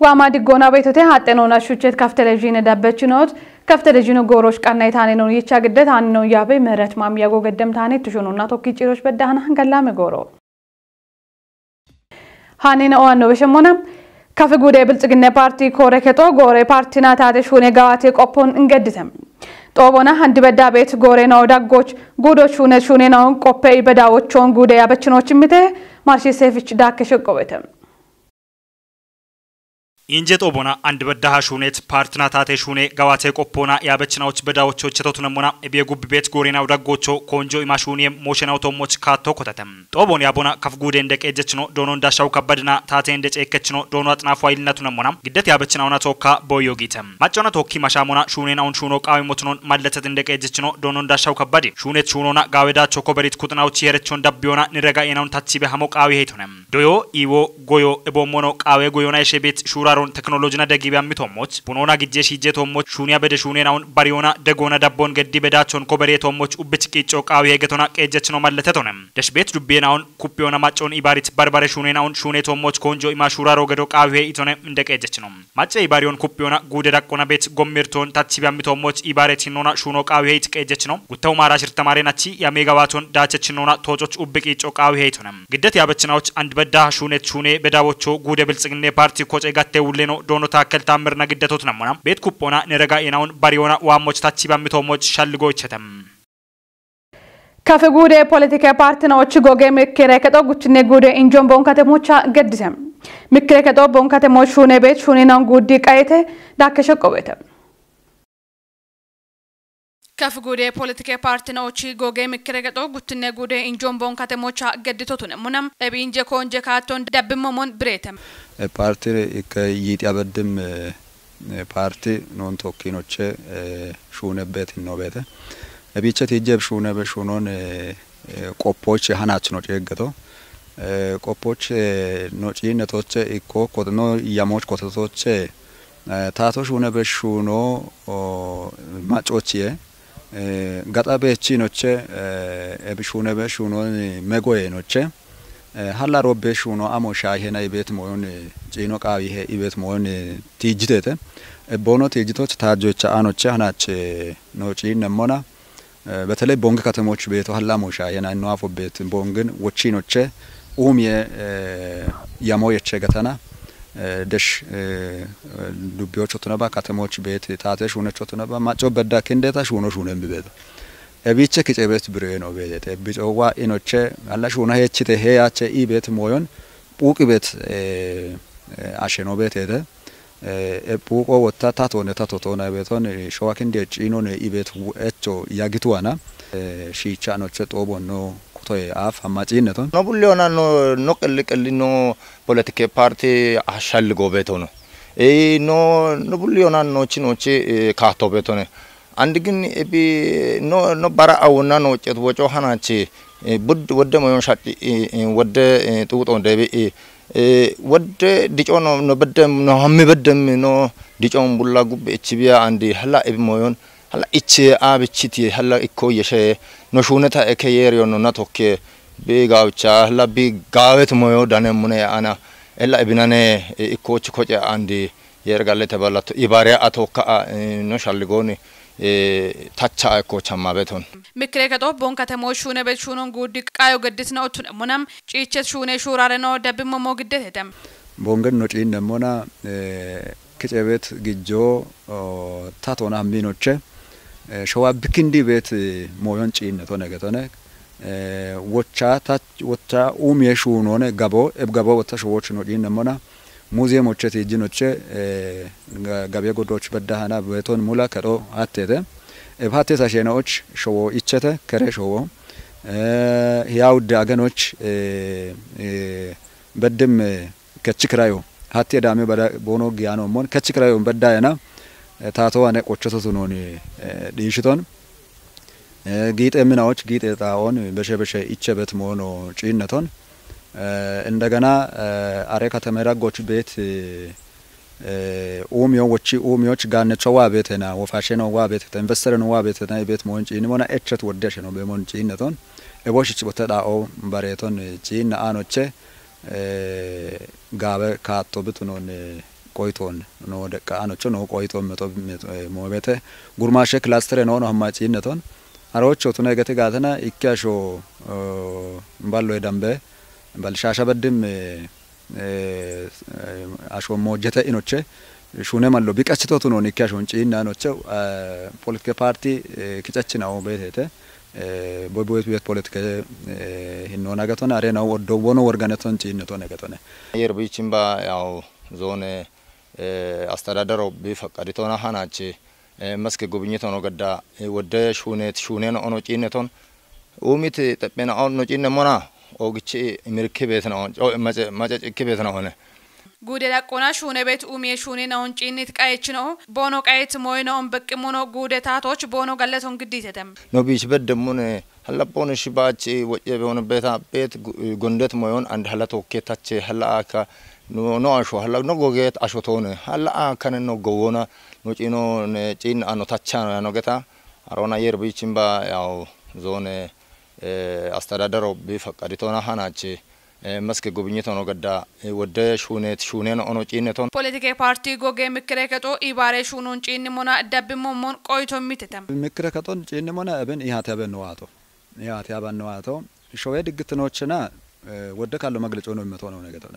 وامادي گونا بیتوته هاتنونا شوچت کف تلویزیون دبچنوت کف تلویزیون گوروش کنای تانی نون یه چاگده تانی نون یابی مرت مامی یاگو قدم تانی تشونونا تو کی چیروش بده هن گلام گورو هانین اوانو بشمونم کف گوده بلتگنه پارتی کوره کتو گوره پارتی ناتاده شونه گواتی کپون انگدیتم توبونا هندی بده بیت گوره نودا گوچ گودو شونه نون کپی بده و چون گوده یا بچنوچی میته مارشی سیفیچ داکشو کویتم ኢንጀት ኦቦና አንድ በዳሃ ሹኔት ፓርትና ታቴ ሹኔ ጋዋቴ ቆፖና ያበችናውች በዳዎቾ ቸቶቱነሞና እቤጉብ ቤት ጎሪናው ዳጎቾ ኮንጆ ኢማሹኒየም ሞሽናው ቶሞች ካቶ ኮተተም ጦቦን ያቦና ከፍጉዴ እንደቀጀችኖ ዶኖ እንዳሻው ከበድና ታቴ እንደጨከችኖ ዶኖ አጥናፉ አይልነቱነሞና ግደት ያበችናውና ቶካ ቦዮጊተም ማጮና ቶኪ ማሻሞና ሹኔናውን ሹኖ ቃዊ ሞትኖን ማለተት እንደቀጀችኖ ዶኖ እንዳሻው ከበድ ሹኔት ሹኖና ጋዌዳቾ ኮበሪት ኩጥናውች የረቾን ዳቢዮና ንረጋ የናውን ታቺበ ሐሞ ቃዊ ሄቱነም ዶዮ ኢዎ ጎዮ እቦሞኖ ቃዌ ጎዮና የሸቤት ሹራ ቴክኖሎጂና ደጊቢያ ሚቶሞች ቡኖና ግጄ ሺጄ ቶሞች ሹኒያ በደ ሹኔናውን ባሪዮና ደጎና ዳቦን ገዲ በዳቾን ኮበሬ ቶሞች ኡብች ቂጮ ቃዊ ሄገቶና ቀጀች ነው ማለተቶነም ደሽቤት ዱቤናውን ኩፒዮና ማጮን ኢባሪት ባርባሬ ሹኔናውን ሹኔ ቶሞች ኮንጆ ኢማሹራ ሮገዶ ቃዊ ሄኢቶነ እንደቀጀች ነው ማጨ ኢባሪዮን ኩፒዮና ጉደ ዳቆና ቤት ጎሚርቶን ታቺቢያ ሚቶሞች ኢባሬት ሲኖና ሹኖ ቃዊ ሄት ቀጀች ነው ጉታው ማራሽር ተማሪናቺ ያሜጋዋቶን ዳቸች ነውና ቶጮች ኡብቂ ጮ ቃዊ ሄኢቶነም ግደት ያበችናዎች አንድ በዳ ሹኔት ሹኔ በዳቦቾ ጉደ ብልጽግኔ ፓርቲ ኮጨ ጋቴ ለኖ ዶኖ ታከል ታምርና ግደቶት ነሞና ቤት ኩፖና ነረጋ ኢናውን ባሪዮና ዋሞች ታቺባ ሚቶሞች ሻልጎችተም ከፈጉዴ ፖለቲካ ፓርቲናዎች ጎጌ ምክሬ ከጦ ጉችኔ ጉዴ ኢንጆን ቦን ከተሞቻ ገድሰም ምክሬ ከጦ ቦን ከተሞች ሹኔ ቤት ሹኔናን ጉዲ ቀይተ ዳከሸቆበተ ከፈጉዴ ፖለቲካ ፓርቲናዎች ጎጌ ምክሬ ከጦ ጉችኔ ጉዴ ኢንጆን ቦን ከተሞቻ ገድቶት ነሞናም ለቢንጀ ኮንጀ ካቶን ደብመሞን ብሬተም ፓርቲ ከይት ያበድም ፓርቲ ኖን ቶኪኖች ሹነበት ነው ቤተ ለቢቸት ይጀብ ሹነ በሹኖን ቆፖች ሃናች ነው ጨገቶ ቆፖች ኖጪነቶች ኢኮ ኮድኖ ያሞች ኮተቶች ታቶ ሹነ በሹኖ ማጮች ጋጣበቺ ኖች እብሹነ በሹኖን መጎዬ ኖች ሀላ ሮቤሽ ሆኖ አሞሻ ይሄና ይቤት ሞዮን ጪኖ ቃዊ ይሄ ይቤት ሞዮን ቲጅቴተ ቦኖ ቲጅቶች ታጆች አኖች አናች ነው ጪን ነሞና በተለይ ቦንግ ከተሞች ቤቱ ሀላ ሞሻ የና ነው አፎ ቤት ቦንግን ወቺኖች ኡምየ ያሞየቸ ገተና ደሽ ዱቢዮች ወጥነባ ከተሞች ቤት ታተሽ ሆነች ወጥነባ ማጮ በዳ ከንደታ ሹኖ ሹነም ቤት እቢቸ ከጨበት ብሬ ነው ቤት ቢጮዋ ኢኖቼ አላሽ ሆነ ሄችተ ሄያቸ ኢቤት ሞዮን ፑቅ ቤት አሸኖ ቤት ሄደ ፑቆ ወጣ ታቶነ ታቶቶና ቤቶን ሸዋክንዴ ጪኖን ኢቤት እቾ ያግቱዋና ሺቻ ኖቸ ጦቦ ነው ኩቶይ አፍ አማጪነቶን ነው ቡሊዮና ነው ቅልቅል ነው ፖለቲካ ፓርቲ አሻልጎ ቤቶ ነው ነው ቡሊዮና ኖቺ ካቶ ቤቶ ነው አንድ ግን እቢ ኖ ባራ አውና ነው ጨት ወጮ ሃናቺ ቡድ ወደ ሞዮን ሻጢ ወደ ጥውጦ እንደቢ ወደ ዲጮ ነው በደም ነው ሀሚ በደም ነው ዲጮን ቡላ ጉብ እቺቢያ አንዲ ሀላ እቢ ሞዮን ሀላ እቺ አብቺቲ ሀላ ኢኮ የሸ ነው ሹነታ እከየሪዮ ነው ናቶኬ ቢጋውቻ ሀላ ቢጋዌት ሞዮ ዳነሙነ አና ኤላ እቢናኔ ኢኮች ኮጨ አንዲ የርጋለ ተባላቶ ኢባሪያ አቶካ ነው ሻልጎኒ ታቻ እኮቻማ ቤቶን ምክሬ ከጦ ቦን ከተሞች ሹነ ቤት ሹኖን ጉዲ ቃዮ ገድት ነው ሙናም ጪቸት ሹኔ ሹራረ ነው ደብመሞ ግደት ሄደም ቦንገን ነው ጪን ነሞና ከጨቤት ግጆ ታቶና ሚኖቼ ሸዋ ብክንዲ ቤት ሞዮን ጪን ነው ነገቶነ ወቻ ታች ወቻ የሹኖነ ጋቦ እብጋቦ ወታ ሸዎች ነው ጪን ነሞና ሙዚየሞች ተጅኖች ጋቢያ ጎዶች በዳሃና በቶን ሙላ ከሮ አተተ እባቴ ሳሸናዎች ሾው ይቸተ ከረ ሾው ያው ዳገኖች በደም ከችክራዩ አቴ ዳሜ ቦኖ ጊያኖ ሞን ከችክራዩ በዳያና ታቶ አነ ቆቸቶ ሱኖኒ ዲሽቶን ጊጤ ምናዎች ጊጤ ጣውን በሸበሸ ይቸበት ሞኖ ጪነቶን እንደገና አሬ ከተመራጎች ቤት ኡሚዮች ጋነቸው ዋቤተና ወፋሸኖ ዋቤተ ኢንቨስተር ነው ዋቤተና ቤት ሞንጪ ንሞና እቸት ወደሽ ነው በሞንጪ ነቶን እቦሽች ቦተዳኦ ባሬቶን ጪና አኖቼ ጋበ ካቶ ብትኖን ቆይቶን ነው ደቃ አኖቹ ነው ቆይቶ መቶ ሞቤተ ጉርማሸ ክላስተር ነው ነው አማጪነቶን አሮቹ ተነገተ ጋተና ኢካሾ ባሎ የዳምበ ባልሻሻ በድም አሾ ሞጀተ ኢኖቼ ሹነ ማሎ ቢቀችቶቱ ነው ኢካሾ እንጪና ኖቸው ፖለቲካ ፓርቲ ክጨች ነው በቴተ ቦቦት ቤት ፖለቲካ ሂኖ ነገቶና አሬናው ወዶቦኖ ወርጋነቶን ጪነቶ ነገቶነ የርቢችምባ ያው ዞን አስተዳደሩ ቢፈቀድቶና ሃናች መስክ ጉብኝት ነው ገዳ ወደ ሹኔን ኦኖ ጪነቶን ኡሚት ተበና ኦኖ ጪነ ሞና ኦግቺ ምርክ ቤት ነው ማጨጭክ ቤት ነው ሆነ ጉዴ ዳቆና ሹኔ ቤት ኡሚ ሹኔ ነው ጪኒት ቃይች ነው ቦኖ ቃይት ሞይ ነው በቅሞኖ ጉዴ ታቶች ቦኖ ገለቶን ግዲተም ነው ቢች በደሙን ሀላቦን ሽባጭ ወጭ በሆነ ቤት ጎንደት ሞዮን አንድ ሀላቶ ኬታች ሀላአካ no asho hala no goget asho tone hala kan no gowona no chino chin ano tachano no geta arona yer bichimba yaw zone astadadaro bi faqaditona hanachi መስክ ጉብኝት ነው ገዳ ወደ ሹኔ ነው ኦኖ ጪነቶን ፖለቲካ ፓርቲ ጎጌ ምክረከቶ ኢባሬ ሹኑን ጪን ሞና ደብሞሞን ቆይቶ ሚተተም ምክረከቶን ጪን ሞና እብን ኢሃተበን ነው አቶ ሾዌ ድግትኖችና ወደ ካለው መግለጫው ነው መቶ ነው ነገተነ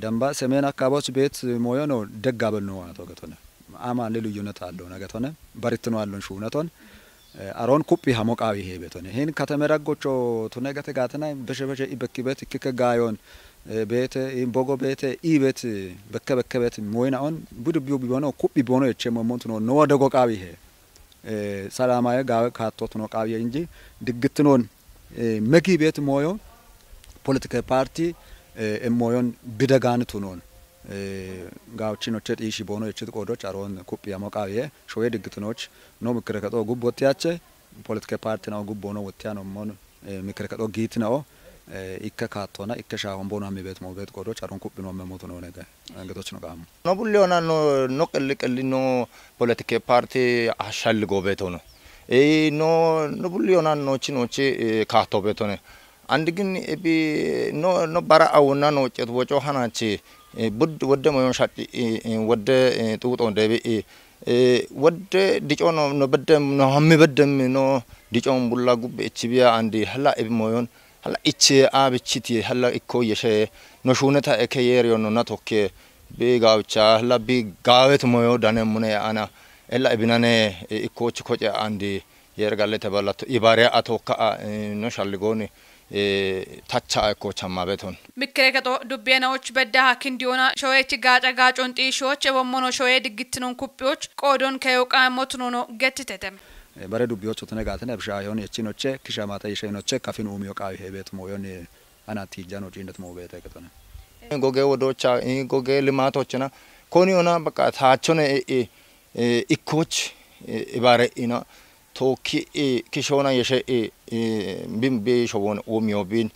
ደምባ ሰሜን አካባቢዎች ቤት ሞዮ ነው ደጋበል ነው አቶ ገተነ አማ ለልዩነት አለው ነገተነ በሪትኖ አለው ሹነቶን አሮን ኩፒ ሀሞቃዊ ሄበቶነ ይሄን ከተመራጎቾ ተነገተ ጋተና በሸበሸ ኢበክበት ከጋዮን ቤት ኢምቦጎ ቤት ኢቤት በከበከበት ሞይናውን ቡድቢው ቢሆነው ኩፒ ቢሆነ የቸመሞንት ነው ነው ወደ ጎቃቢ ሄ ሰላማየ ጋር ካቶት ነው ቃቢ እንጂ ድግትኖን መጊ ቤት ሞዮ ፖለቲካ ፓርቲ እሞዮን ቢደጋንቱ ነው ጋውቺኖች ጤሺ ቦኖ የችት ቆዶች አሮን ኩፒያ ሞቃቢየ ሾዌ ድግትኖች ነው ምክረከቶ ጉቦቲያቸ ፖለቲካ ፓርቲ ነው ጉቦ ነው ወቲያ ነው ሞን ምክረከቶ ጊት ነው ኢከካቶና ኢከሻውን ቦኖ አሚቤት ሞቤት ቆዶች አሮን ኩፒ ነው መሞቱ ነው ነገ አንገቶች ነው ጋሙ ነው ቡሊዮና ነው ቅልቅል ነው ፖለቲካ ፓርቲ አሻልጎ ቤቶ ነው ነው ቡሊዮና ነው ቺኖች ካቶ ቤቶ ነው አንድ ግን እቢ ነው ባራአውና ነው ጨት ወጮ ሃናቺ ቡድ ወደ ሞዮን ሻጪ ወደ ጥውጦ እንደቢ ወደ ዲጮ ነው በደም ነው በደም ነው ዲጮን ቡላ ጉብ እቺቢያ አንዲ ሀላ እብ ሞዮን ሀላ እቺ አብቺቲ ሀላ እኮ የሸ ነው ሹነታ እከየሪዮ ነው ናቶኬ ቢጋውቻ ሀላ ቢጋዌት ሞዮ ዳነሙነ አና ኤላ እብናኔ እኮች ኮጨ አንዲ የርጋለ ተባላቱ ኢባሪያ አቶካ ነው ሻልጎኒ ታቻ እኮ ቻማበቶን ምክረከቶ ዱቤናዎች በዳ ሀኪንዲዮና ሾዌች ጋጫጋጮን ጢሾች ወሞኖ ሾዌ ድግትኑን ኩፒዎች ቆዶን ከዮቃ ሞትኖ ገትተተም በረ ዱቢዎች ተነጋተነ ብሻ ይሆን የቺኖቼ ክሻማታ የሸይኖቼ ካፊን ኡሚዮ ቃዊ ሄቤት ሞዮን አናቲ ጃኖ ጪነት ሞቤት ከተነ ጎጌ ወዶቻ ጎጌ ልማቶችና ኮኒዮና በቃ ታቾነ ኢኮች ኢባሬኢና توكي كيشونا يشي بيمبي شوون اوميوبين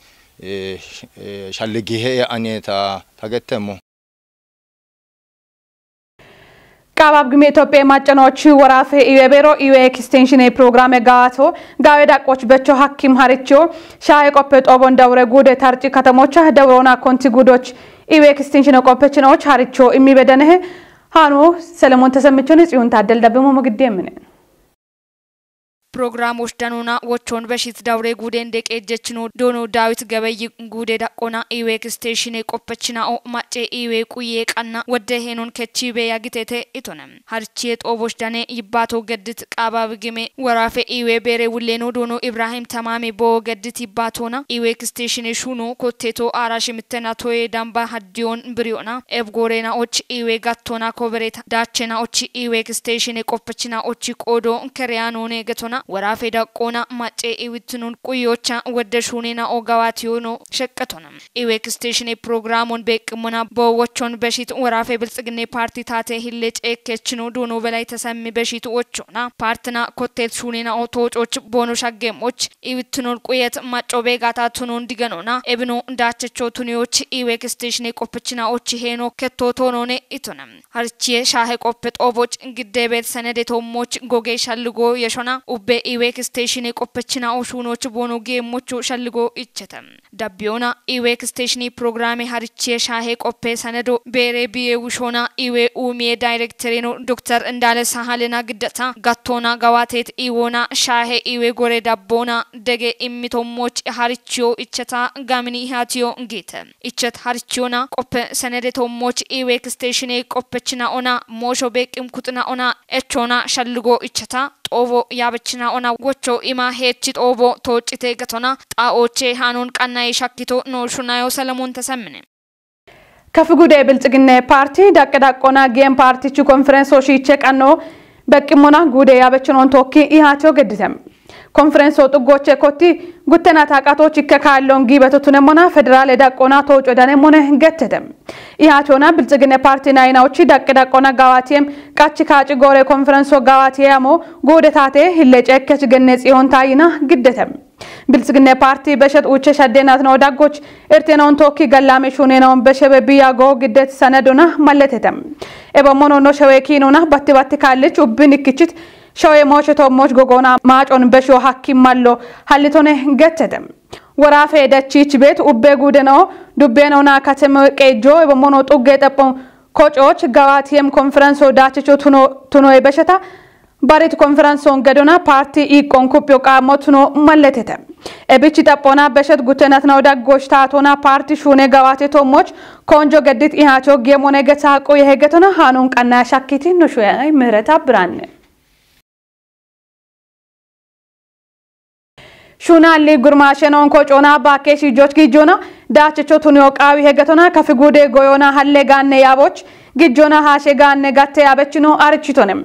شالجيه اني تاغتمو ካባብ ግሜ ኢትዮጵያ ማጨኖች ወራፈ ኢቤሮ ኢዌ ኤክስቴንሽን ፕሮግራም ጋቶ ጋዌ ዳቆች በቾ ሐኪም ሀሪቾ ሻይ ቆፔ ጦቦን ደውረ ጉዴ ታርጪ ከተሞች ደውሮና ኮንቲ ጉዶች ኢዌ ኤክስቴንሽን ቆፔችኖች ሀሪቾ ኢሚበደነህ ሃኑ ሰለሞን ተሰምቾን ጽዩን ታደል ደብሞ መግደም ፕሮግራሞች ደኑና ወቾን በሽት ዳውሬ ጉዴ እንደቀጀችኖ ዶኖ ዳዊት ገበይ ጉዴ ዳቆና ኢዌ ኤክስቴንሽን ቆፔችናኦ ማጬ ኢዌ ቁዬ ቀና ወደ ሄኖን ከቺቤ ያግቴቴ ኢቶነም ሀርቺ ጦቦች ዳኔ ይባቶ ገድት ቃባብ ግሜ ወራፈ ኢዌ ቤሬ ውሌኖ ዶኖ ኢብራሂም ተማሜ ቦ ገድት ይባቶና ኢዌ ኤክስቴንሽን ሹኖ ኮቴቶ አራሽ ምተናቶዬ ዳምባ ሀዲዮን ብሪዮና ኤብጎሬና ኦች ኢዌ ጋቶና ኮበሬታ ዳቸና ኦች ኢዌ ኤክስቴንሽን ቆፔችና ኦች ቆዶ ከሪያኖ ነገቶና ወራፈ ዳቆና ማጬ ኢዊትኑን ቁዮቻ ወደ ሹኔና ኦጋዋቲዮኖ ሸቀቶንም ኢዌ ኤክስቴንሽን ፕሮግራሙን በቅሙና በወቾን በሽት ወራፈ ብልጽግኔ ፓርቲ ታቴ ሂሌጭ ኤከችኖ ዶኖ በላይ ተሰሚ በሽት ወቾና ፓርትና ኮቴት ሹኔና ኦቶጮች ቦኖ ሻገሞች ኢዊትኑን ቁየት ማጮ ቤጋታቱኑ እንዲገኖና ኤብኖ እንዳቸቾ ቱኒዎች ኢዌ ኤክስቴንሽን ቆፔችና ኦች ሄኖ ከቶቶኖኔ ኢቶነም ሀርቺ ሻሄ ቆፔ ጦቦች እንግዴ ቤት ሰነዴቶሞች ጎጌ ሻልጎ የሾና ኦቤ ኢዌክ ስቴሽን ቆፈችና ኦሹኖች ቦኖ ጌሞቹ ሸልጎ ይቸተም ዳቢዮና ኢዌክ ስቴሽን ፕሮግራም ሀርቼ ሻሄ ቆፈ ሰነዶ ቤሬ ቢዬ ውሾና ኢዌ ኡሜ ዳይሬክተር ነው ዶክተር እንዳለ ሳሃልና ግደታ ጋቶና ጋዋቴት ኢዎና ሻሄ ኢዌ ጎሬ ዳቦና ደገ ኢሚቶሞች ሀርቺዮ ይቸታ ጋሚኒ ሃቲዮ እንጌተ ይቸት ሀርቺዮና ቆፈ ሰነደቶሞች ኢዌክ ስቴሽን ቆፈችና ኦና ሞሾ ቤቅም ኩጥና ኦና እቾና ሸልጎ ይቸታ ጦቦ ያበችና ኦና ጎቾ ኢማ ሄቺ ጦቦ ቶጭቴ ገቶና ጣኦቼ ሃኑን ቀናይ ሻኪቶ ኖሹናዮ ሰለሞን ተሰምነ ከፍጉዴ ብልጽግና ፓርቲ ዳቀዳቆና ጌም ፓርቲ ቹ ኮንፈረንሶ ሺቼ ቀኖ በቅሞና ጉዴ ያበችኖን ቶኪ ኢሃቲዮ ገድተም ኮንፈረንሶ ጥጎቼ ኮቲ ጉተና ታቃቶች ይከካሎን ጊበቱነሞና ፌደራል ዳቆና ተወጮ ዳነሞነ ገተተም ኢሃቲዮና ብልጽግና ፓርቲ ናይናውቺ ዳቀዳቆና ጋዋቲም ቃቺ ካጭ ጎሬ ኮንፈረንሶ ጋዋቲያሞ ጉዴታቴ ህለጨከች ገነጽ ይሆን ታይና ግደተም ብልጽግና ፓርቲ በሸጥ ውቸ ሸደናት ነው ዳጎች እርቴናውን ቶኪ ገላሜ ሹኔናውን በሸበቢያጎ ግደት ሰነዶና ማለተተም ኤበሞኖ ነው ሸዌኪኖና ባትባቲ ካለች ኡብንክችት ሸዌ ሞቸቶሞች ጎጎና ማጮን በሾ ሐኪም ማሎ ሐልቶነ ገተተም ወራፈ ደቺች ቤት ኡቤ ጉደናው ዱቤናውና ከተመ ቀጆ ኤበሞኖ ጡጌ ጠጶ ኮጮች ጋዋቲየም ኮንፈረንስ ዳችቾ ቱኖ በሸታ ባሪት ኮንፈረንሶን ገዶና ፓርቲ ኢቆን ኩፕዮ ቃሞትኖ ማለተተ እብቺ ጠጶና በሸት ጉተናት ነው ዳጎች ታቶና ፓርቲ ሹኔ ጋዋቴ ቶሞች ኮንጆ ገድት ኢሃቾ ጌሞነ ገታቆ የሄገቶና ሃኑን ቀና ሻኪቲ ነው ሾይ ምህረታ ብራን ሹናሊ ጉርማሸኖን ኮጮና ባኬሽ ጆች ጊጆና ዳችቾ ቱኒዮ ቃዊ ሄገቶና ከፍጉዴ ጎዮና ሐሌጋነ ያቦች ጊጆና ሃሼጋነ ጋቴ ያበችኖ አርቺቶንም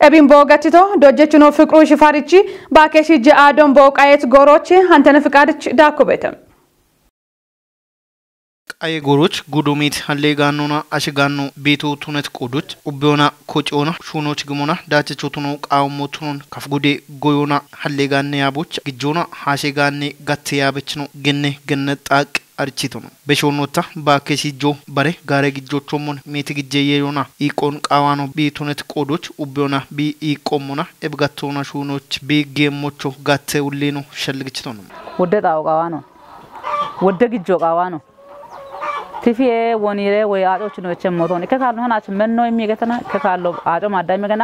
እቢን ቦጋቲቶ ዶጀችኖ ፍቅሩ ሽፋሪቺ ባኬሽ ጃአዶን ቦቃየት ጎሮች አንተነ ፍቃድች ዳኩበተም አይ ጎሮች ጉዶሜት ሐሌጋኖና አሽጋኖ ቤቶ ቱነት ቆዶች ኡቢዮና ኮጮና ሹኖች ግሞና ዳቸቾቱኖ ቃውሞቱኖን ከፍጉዴ ጎዮና ሐሌጋነ ያቦች ግጆና ሃሼጋኔ ጋቴ ያበችኖ ገነጣቅ አርቺቶኖ በሾኖታ ባኬሲጆ ባሬ ጋሬ ግጆቾሞን ሜትግጄየዮና ኢቆን ቃዋኖ ቤቱነት ቆዶች ኡቢዮና ቢ ኢቆሞና ኤብጋቶና ሹኖች ቢጌሞቾ ጋቴ ውሌኖ ሸልግችቶኖ ወደጣው ቃዋኖ ወደግጆ ቃዋኖ ቲፊኤ ወኒሬ ወይ አጮች ነው ቸሞቶን ከካሉ ሆናች ምን ነው የሚገተና ከካሉ አጮ ማዳይ መገና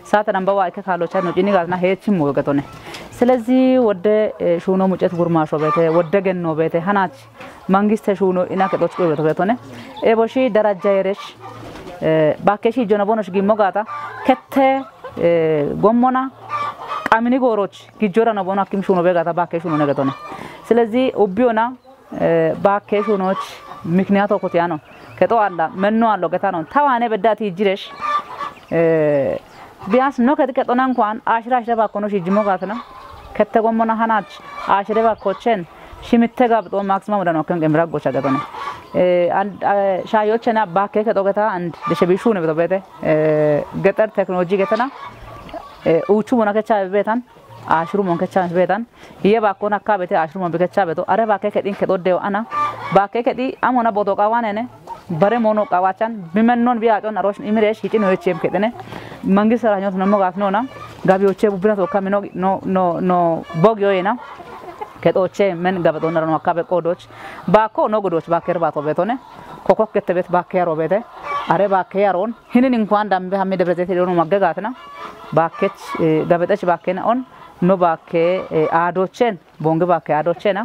ሳተን ባዋ ከካሉ ቻ ነው ጂኒጋና ሄችም ወገቶነ ስለዚህ ወደ ሹኖ ሙጨት ጉርማሾ ቤተ ወደ ገኖ ቤተ ሀናች መንግስት ሹኖ ኢና ከጦች ቆበቶ ቤቶነ ኤቦሺ ደረጃ ይረሽ ባከሺ ጆነቦኖሽ ጊሞጋታ ከተ ጎሞና ቃሚኒ ጎሮች ጊጆራ ነው ቦና ኪም ሹኖ ቤጋታ ባከሺ ሹኖ ነገቶነ ስለዚህ ኡቢዮና ባከሺኖች ምክንያቱ ኮቲያ ነው ከጦ አላ መኖ አለው ገታ ነው ታዋኔ በዳቲ ይጅረሽ ቢያስ ነው ከጥቀጦና እንኳን አሽራሽ ደባኮኖሽ ይጅሞጋትና ከተጎሞና ሀናች አሽረባ ኮቸን ሽምተጋብጦ ማክሲማም ወደ ነው ከንገምራ ጎቻ ገተነ ሻዮችና ባከ ከጦገታ አንድ ለሸቢሹ ነው በተበተ ገጠር ቴክኖሎጂ ገተና ኡቹ ሞናከቻ ቤታን አሽሩ ሞንከቻ ቤታን ይየባኮና ካበተ አሽሩ ሞንከቻ ቤቶ አረ ባከ ከዲን ከጦደው አና ባከ ከዲ አሞና ቦቶ ቃዋነነ bare mono kawachan bimennon biaton arosh imresh hitin hoychem ketene mangi saranyot namo gatnona gabioche bubina to kamino no bogyoena ketoche men gabaton no akabe kodoch bako no godoch baker bato betone kokok ketebet bakero bete are bakeron hinin inkwan dambe hamme debrete no magagatna bakech gabetech bakena on no bake adochen bonge bake adochena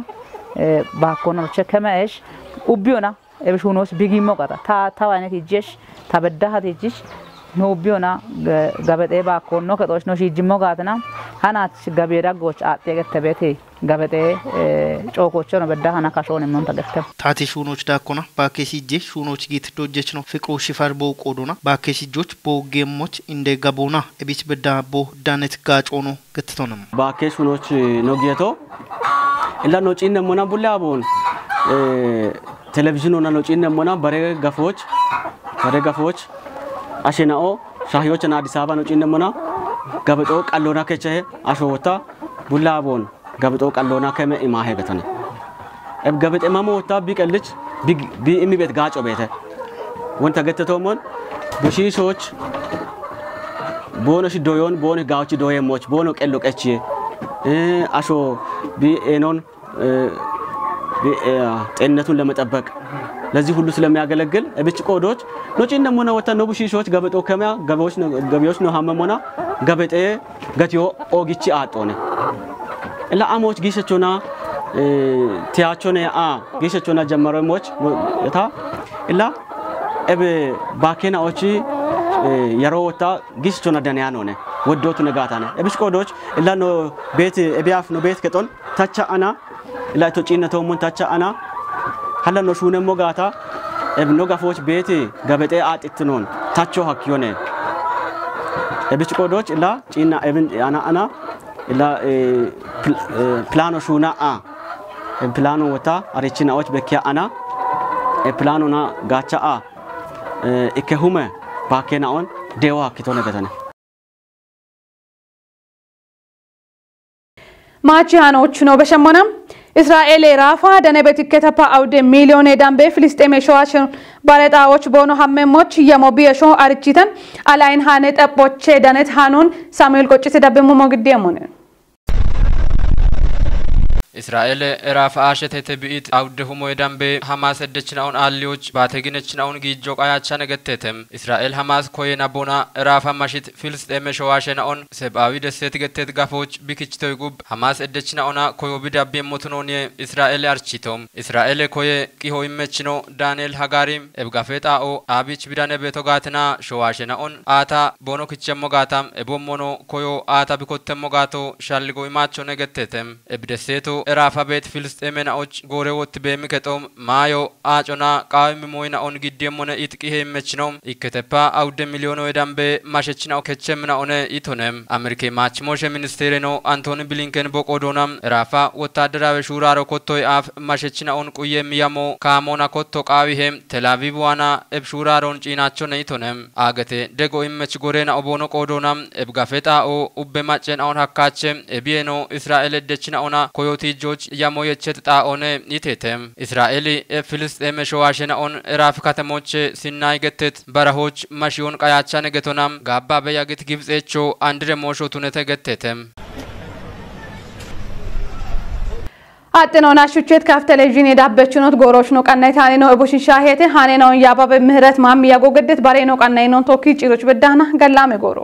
bako no chekemesh ubiona ebshunos bigimo gata tawanet ijesh tabeddahat ijesh no ubiona gabete bako no ketoch no shijimo gatna hanach gabera goch ategetebete gabete ጮቆች ነው በዳህና ካሾን ምን ተገተም ታቲ ሹኖች ዳኮና ባኬሲጄ ሹኖች ጌት ዶጀች ነው ፍቅሩ ሽፋር ቦ ቆዶና ባኬሲጆች ቦ ጌሞች እንደ ጋቦና እቢች በዳቦ ዳነት ጋጮኖ ገትቶንም ባኬ ሹኖች ነው ጌቶ እንዳ ነው ጪነ ሞና ቡላቦን ቴሌቪዥን ሆና ነው ጪነ ሞና በሬ ገፎች አሸናኦ ሻህዮችና አዲስ አበባ ነው ጪነ ሞና ጋበጦ ቀሎና ከቸ አሾወታ ቡላቦን ጋበጦ ቀሎና ከመ ኢማሄ ገተነ እብ ጋበጤ ማሞታ ቢቀልች ቢ ኢሚ ቤት ጋጮ ቤተ ወንተ ገተቶሞን በሺሾች ቦኖሽ ዶዮን ቦኖ ጋውች ዶየሞች ቦኖ ቀሎ ቀቺ አሾ ቢኤኖን ጤንነቱን ለመጠበቅ ለዚህ ሁሉ ስለሚያገለግል እብጭ ቆዶች ኖጪ እንደሞና ወታ ነው ቡሺሾች ገበጦ ከሚያ ገበዮች ነው ሀመሞና ገበጤ ገቲዮ ኦጊቺ አጦነ ለአሞች ጊሸቾና ቲያቾነ ጊሸቾና ጀመረሞች እታ እላ እብ ባኬናዎች የሮታ ጊሸቾና ደንያኖነ ወዶቱ ነጋታነ እብጭ ቆዶች እላ ነው ቤት እቢያፍ ነው ቤት ከጦን ታቻ አና እላ ቶጪነተው ሞን ታቻ አና ሀላ ነው ሹነ ሞጋታ እብኖ ጋፎች ቤት ገበጤ አጥትኖን ታቾ ሀኪዮነ እብጭ ቆዶች እላ ጪና እብን አና እላ ፕላኖ ሹና ፕላኖ ወታ አሬቺናዎች በኪያ አና ፕላኖና ጋቻ እከሁመ ባኬናውን ዴዋ ኪቶነ ገተነ ማቺያኖች ነው በሸሞናም እስራኤል ራፋ ደነበት ከተፓ አውደ ሚሊዮን ዳምቤ ፍልስጤም ሸዋችን ባለጣዎች ቦኖ ሐመሞች የሞቢየሾ አርቺተን አላይን ሃነ ጠቦቼ ደነት ሃኑን ሳሙኤል ቆጭት ደብሙ ሞግዴሙን እስራኤል ራፋ አሸተተ ቢት አውደ ሁሞ ዳምቤ ሐማስ ደችናውን አሊዎች ባተግነችናውን ጊጆ ቃያቻ ነገተተም እስራኤል ሐማስ ኮይና ቦና ራፋ ማሽት ፍልስጤም ሸዋሸናውን ሰብአዊ ደሴት ገተት ጋፎች ቢክችተው ጉብ ሐማስ ደችናውና ኮዮ ቢዳቤ ሞትኖን እስራኤል አርቺቶም እስራኤል ኮየ ቂሆ ይመችኖ ዳንኤል ሃጋሪም እብጋፈጣኦ አቢች ቢዳነ ቤቶጋትና ሸዋሸናውን አታ ቦኖ ክቸሞ ጋታም እቦሞኖ ኮዮ አታ ቢኮተሞ ጋቶ ሻልጎ ይማቾ ነገተተም እብደሴቶ ራፋ ቤት ፍልስጤምናዎች ጎሬዎት በሚከቶም ማዮ አጮና ቃውም ሞይናውን ግዴሞነ ኢጥቂሄ መችኖም ኢከተፓ አውደ ሚሊዮን ወዳምበ ማሸችናው ከቸምናውን ኢቶነም አሜሪካ ማችሞሽ ሚኒስቴር ነው አንቶኒ ብሊንከን በቆዶናም ራፋ ወታደራዊ ሹራሮ ኮቶይ አፍ ማሸችናውን ቁየም ያሞ ካሞና ኮቶ ቃዊሄም ቴላቪቭ ዋና እብሹራሮን ጪናቸው ነይቶነም አገቴ ደጎ ኢመች ጎሬና ኦቦኖ ቆዶናም እብጋፈጣኦ ኡበ ማጨናውን ሀካቸም እቢየኖ እስራኤል ደችናውና ኮዮቲ ጆች ያሞየቸት ጣኦነ ይቴተም እስራኤል ፍልስጤም ሸዋሸናውን ራፍ ከተሞች ሲናይ ገተት በረሆች ማሽዮን ቃያቻ ነገቶናም ጋባ በያግት ግብጽቾ አንድረ ሞሾቱነ ተገተተም አጥኖና ሹቸት ካፍ ቴሌቪዥን የዳበችኖት ጎሮች ነው ቀናይ ታኔ ነው እቦሽን ሻሄቴ ሃኔ ነው ያባበ ምህረት ማም ያጎገደት ባሬ ነው ቀናይ ነው ቶኪ ጭሮች በዳና ገላሜ ጎሮ